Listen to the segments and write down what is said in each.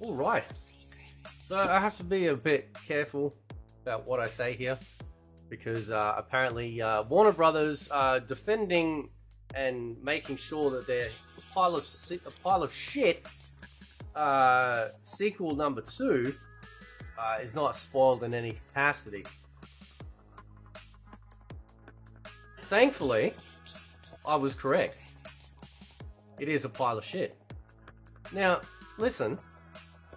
All right. So I have to be a bit careful about what I say here because apparently Warner Brothers are defending and making sure that their pile of shit sequel number 2 is not spoiled in any capacity. Thankfully, I was correct. It is a pile of shit. Now, listen,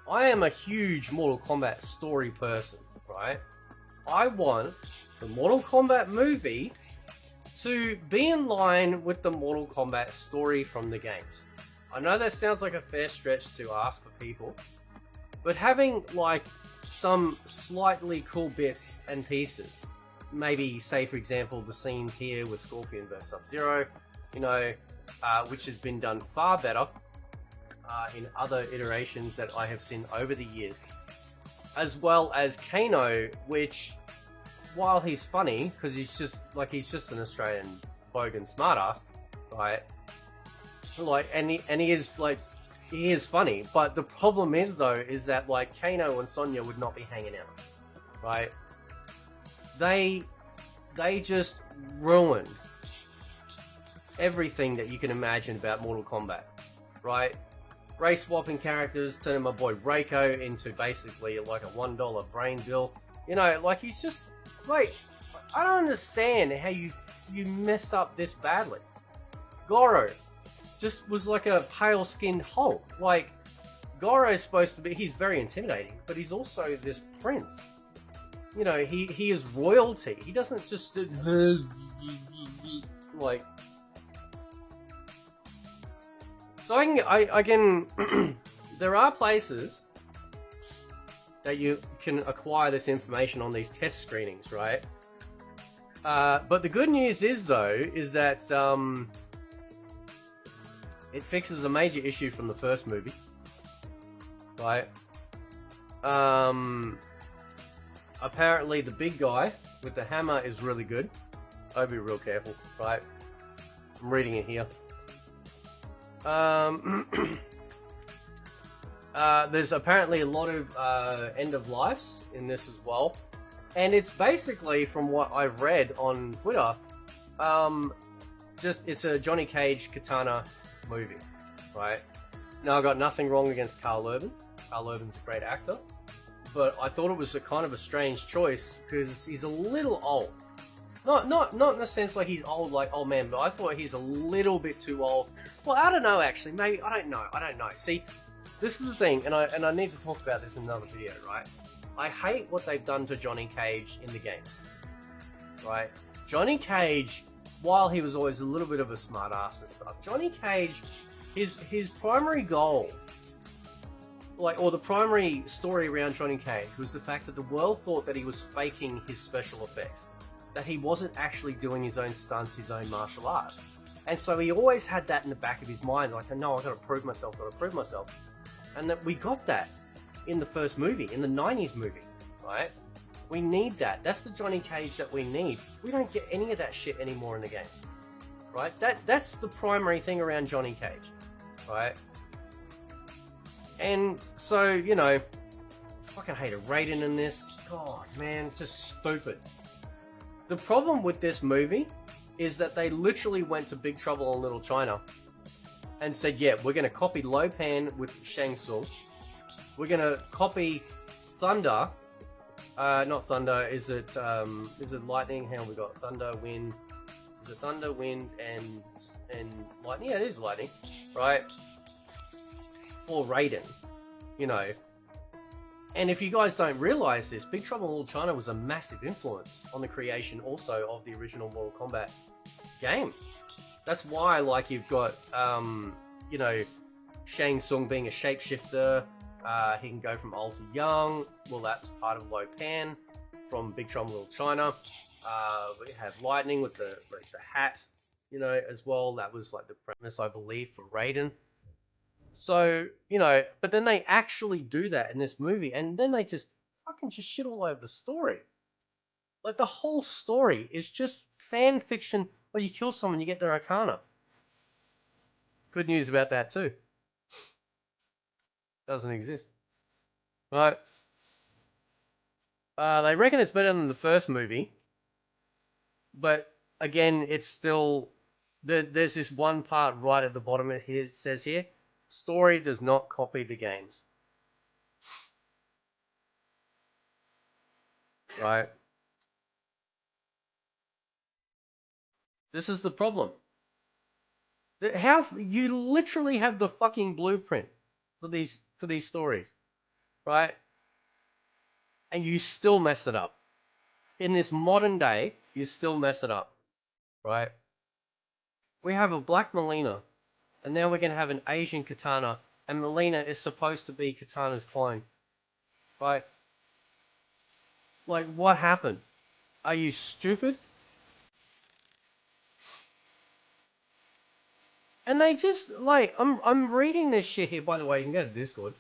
I am a huge Mortal Kombat story person, right? I want the Mortal Kombat movie to be in line with the Mortal Kombat story from the games. I know that sounds like a fair stretch to ask for people, but having like some slightly cool bits and pieces, maybe say for example the scenes here with Scorpion vs Sub-Zero, you know, which has been done far better in other iterations that I have seen over the years, as well as Kano, which, while he's funny because he's just an Australian bogan smartass, right? Like, and he is funny, but the problem is though is that like Kano and Sonya would not be hanging out, right? They just ruined everything that you can imagine about Mortal Kombat, right? Race swapping characters, turning my boy Reiko into basically like a $1 brain bill. You know, like he's just like, I don't understand how you mess up this badly. Goro just was like a pale skinned Hulk. Like, Goro's supposed to be, he's very intimidating, but he's also this prince. You know, he is royalty. He doesn't just like. So I can there are places that you can acquire this information on these test screenings, right? But the good news is though, is that it fixes a major issue from the first movie, right? Apparently the big guy with the hammer is really good. I'd be real careful, right? I'm reading it here. There's apparently a lot of end of lives in this as well, and it's basically, from what I've read on Twitter, it's a Johnny Cage katana movie, right? Now, I got nothing wrong against Carl Urban. Carl Urban's a great actor, but I thought it was a kind of a strange choice because he's a little old. Not in the sense like he's old, like old man, but I thought he's a little bit too old. Well, I don't know actually. Maybe I don't know. See, this is the thing, and I need to talk about this in another video, right? I hate what they've done to Johnny Cage in the games, right? Johnny Cage, while he was always a little bit of a smart ass and stuff, Johnny Cage, his primary goal, or the primary story around Johnny Cage was the fact that the world thought that he was faking his special effects, that he wasn't actually doing his own stunts, his own martial arts. And so he always had that in the back of his mind, like, no, I've got to prove myself. And that we got that in the first movie, in the 90s movie, right? We need that. That's the Johnny Cage that we need. We don't get any of that shit anymore in the games, right? That's the primary thing around Johnny Cage, right? And so, you know, fucking hate Raiden in this. God, man, it's just stupid. The problem with this movie is that they literally went to Big Trouble in Little China and said, yeah, we're going to copy Lo Pan with Shang Tsung. We're going to copy Thunder. Not Thunder. Is it Lightning? Hang on, we got Thunder, Wind. Is it Thunder, Wind, and Lightning? Yeah, it is Lightning, right? For Raiden, you know. And if you guys don't realize this, Big Trouble in Little China was a massive influence on the creation also of the original Mortal Kombat game. That's why, like, you've got, you know, Shang Tsung being a shapeshifter. He can go from old to young. Well, that's part of Lo Pan from Big Trouble in Little China. We have Lightning with the hat, you know, as well. That was like the premise, I believe, for Raiden. So, you know, but then they actually do that in this movie, and then they just fucking just shit all over the story. Like, the whole story is just fan fiction where you kill someone, you get their Arcana. Good news about that too. Doesn't exist. right? They reckon it's better than the first movie, but again, it's still there's this one part right at the bottom. It says here, story does not copy the games, right? This is the problem. How you literally have the fucking blueprint for these stories, right? And you still mess it up. In this modern day, you still mess it up, right? We have a black Melina, and now we're gonna have an Asian Katana, and Melina is supposed to be Katana's clone, right? Like, what happened? Are you stupid? And they just like I'm reading this shit here. By the way, you can go to Discord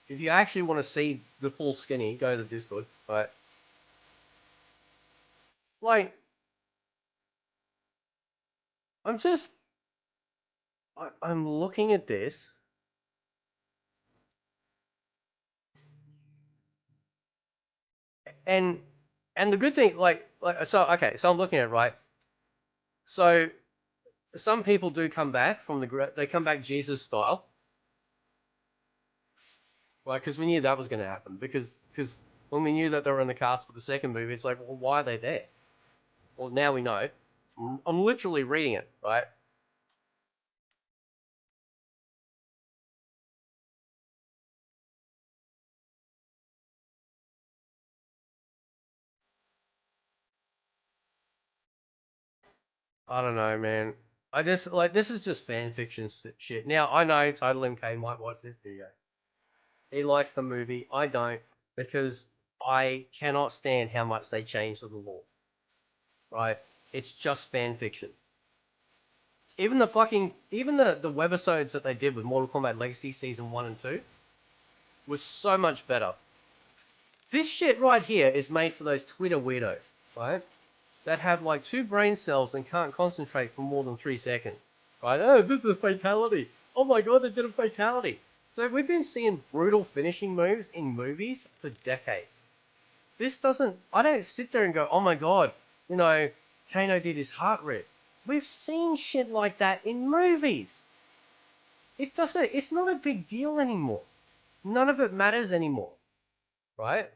if you actually want to see the full skinny. Go to Discord, right? Like, I'm just I'm looking at this, and the good thing, so okay, so I'm looking at it, right. So some people do come back from they come back Jesus style, right? Because we knew that was going to happen. Because when we knew that they were in the cast for the second movie, it's like, well, why are they there? Well, now we know. I'm literally reading it, right? I don't know, man. I just like this is just fan fiction shit. Now I know Total MK might watch this video. He likes the movie. I don't because I cannot stand how much they changed the law. Right? It's just fan fiction. Even the webisodes that they did with Mortal Kombat Legacy Season 1 and 2 was so much better. This shit right here is made for those Twitter weirdos, right? That have like 2 brain cells and can't concentrate for more than 3 seconds. Right? Oh, this is a fatality. Oh my god, they did a fatality. So we've been seeing brutal finishing moves in movies for decades. This doesn't, I don't sit there and go, oh my god, you know, Kano did his heart rip. We've seen shit like that in movies. It's not a big deal anymore. None of it matters anymore. Right?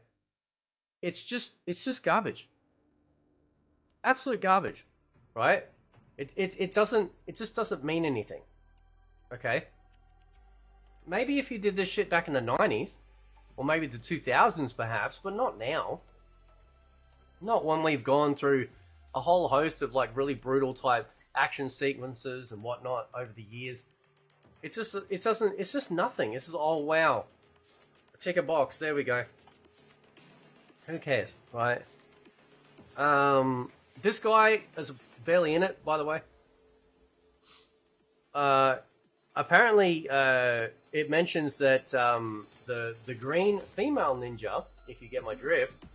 It's just garbage. Absolute garbage. Right? It just doesn't mean anything. Okay? Maybe if you did this shit back in the 90s, or maybe the 2000s perhaps, but not now. Not when we've gone through a whole host of like really brutal type action sequences and whatnot over the years. It's just nothing. It's just, oh wow. Tick a box, there we go. Who cares, right? This guy is barely in it, by the way. Apparently, it mentions that the green female ninja, if you get my drift,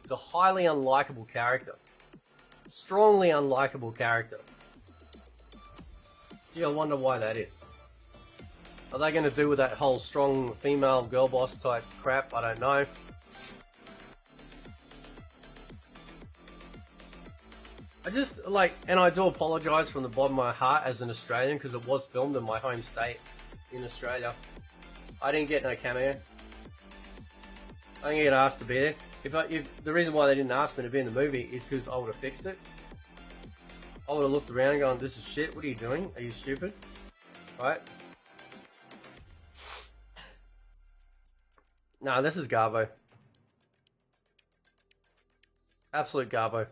is a highly unlikable character. Strongly unlikable character. Gee, I wonder why that is. Are they going to do with that whole strong female girl boss type crap? I don't know. I just, like, and I do apologise from the bottom of my heart as an Australian, because it was filmed in my home state in Australia. I didn't get no cameo. I didn't get asked to be there. If the reason why they didn't ask me to be in the movie is because I would have fixed it. I would have looked around and gone, this is shit, what are you doing? Are you stupid? Right? Nah, this is garbo. Absolute garbo.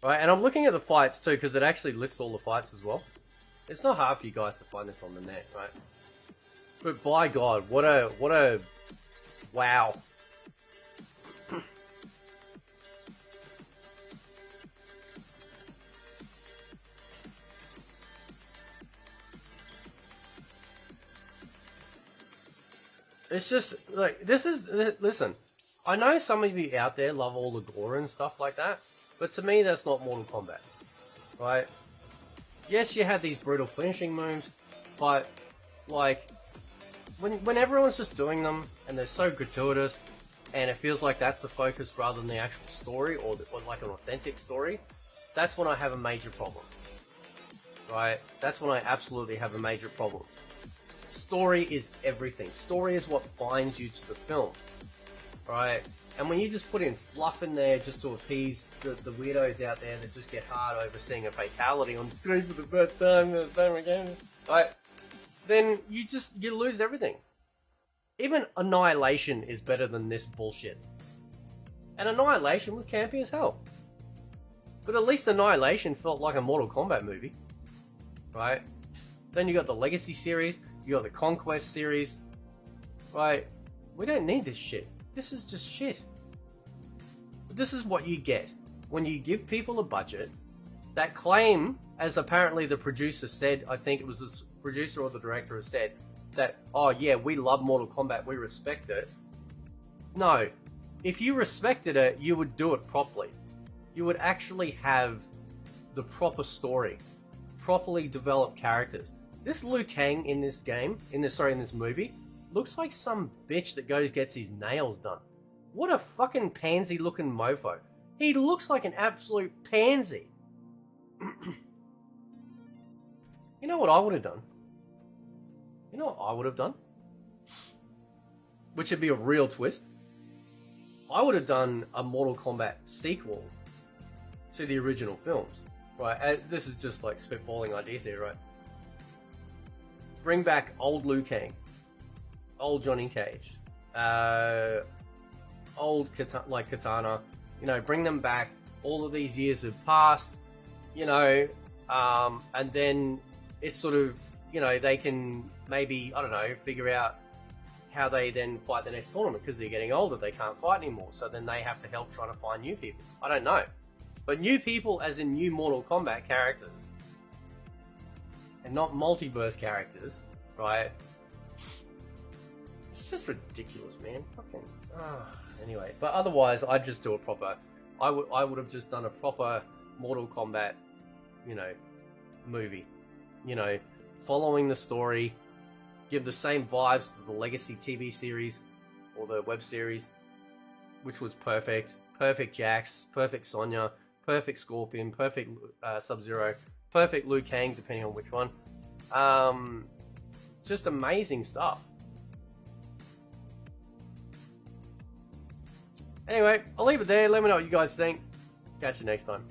Right, and I'm looking at the fights too, because it actually lists all the fights as well. It's not hard for you guys to find this on the net, right? But by God, what a wow. It's just, like, listen, I know some of you out there love all the gore and stuff like that, but to me that's not Mortal Kombat, right? Yes, you had these brutal finishing moves, but, like, when everyone's just doing them and they're so gratuitous, and it feels like that's the focus rather than the actual story or like an authentic story, that's when I have a major problem. Right? That's when I absolutely have a major problem. Story is everything. Story is what binds you to the film. Right? And when you just put in fluff in there just to appease the weirdos out there that just get hard over seeing a fatality on screen for the first time again, right? Then you lose everything. Even Annihilation is better than this bullshit. And Annihilation was campy as hell. But at least Annihilation felt like a Mortal Kombat movie. Right? Then you got the Legacy series, you got the Conquest series. Right? We don't need this shit. This is just shit. But this is what you get when you give people a budget that claim, as apparently the producer said, I think it was the producer or the director has said, that, oh yeah, we love Mortal Kombat, we respect it. No. If you respected it, you would do it properly. You would actually have the proper story. Properly developed characters. This Liu Kang in this game, in this movie, looks like some bitch that gets his nails done. What a fucking pansy looking mofo. He looks like an absolute pansy. You know what I would have done? You know what I would have done? Which would be a real twist. I would have done a Mortal Kombat sequel to the original films. Right, this is just like spitballing ideas here, right? Bring back old Liu Kang. Old Johnny Cage. Old Katana. You know, bring them back. All of these years have passed. You know, and then it's sort of, you know, they can maybe, I don't know, figure out how they then fight the next tournament because they're getting older. They can't fight anymore. So then they have to help trying to find new people. I don't know. But new people as in new Mortal Kombat characters. And not multiverse characters, right? It's just ridiculous, man. Fucking... Anyway, but otherwise, I'd just do a proper... I would have just done a proper Mortal Kombat, you know, movie. You know, following the story, give the same vibes to the Legacy TV series, or the web series, which was perfect. Perfect Jax, perfect Sonya, perfect Scorpion, perfect Sub-Zero, perfect Liu Kang, depending on which one. Just amazing stuff. Anyway, I'll leave it there. Let me know what you guys think. Catch you next time.